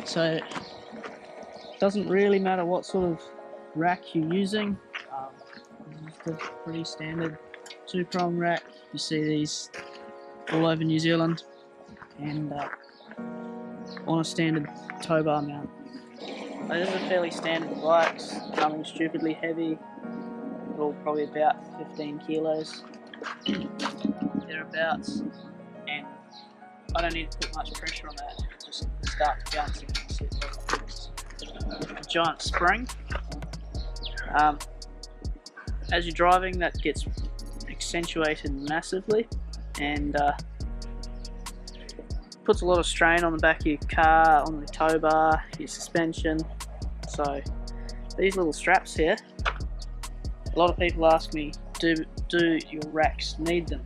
So it doesn't really matter what sort of rack you're using. This is the pretty standard 2-prong rack. You see these all over New Zealand, and on a standard tow bar mount. So this is a fairly standard bike, nothing stupidly heavy, all probably about 15 kilos thereabouts, and I don't need to put much pressure on that, just start bouncing. A giant spring. As you're driving, that gets accentuated massively, and puts a lot of strain on the back of your car, on the tow bar, your suspension. So these little straps here, a lot of people ask me, do your racks need them?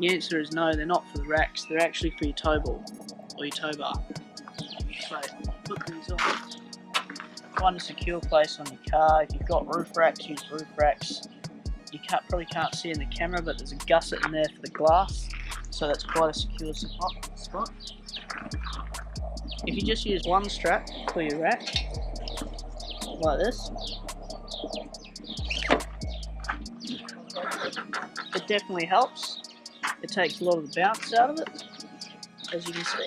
The answer is no, they're not for the racks, they're actually for your tow ball or your tow bar. So put these on, find a secure place on your car. If you've got roof racks, use roof racks. You probably can't see in the camera, but there's a gusset in there for the glass, so that's quite a secure spot. If you just use one strap for your rack, like this, it definitely helps. It takes a lot of the bounce out of it, as you can see.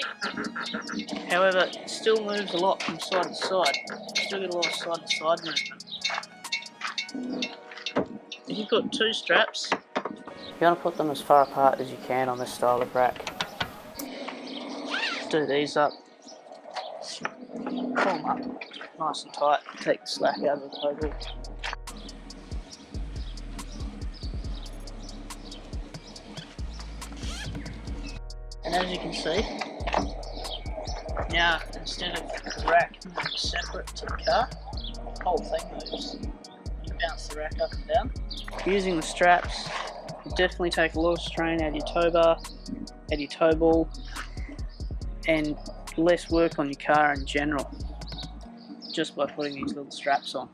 However, it still moves a lot from side to side. You still get a lot of side to side movement. If you've got two straps, you want to put them as far apart as you can on this style of rack. Do these up, pull them up nice and tight, take the slack out of the tow ball. And as you can see, now instead of the rack moving separate to the car, the whole thing moves. You bounce the rack up and down. Using the straps will definitely take a lot of strain out of your tow bar, out of your tow ball, and less work on your car in general, just by putting these little straps on.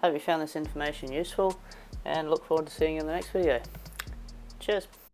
Hope you found this information useful, and look forward to seeing you in the next video. Cheers!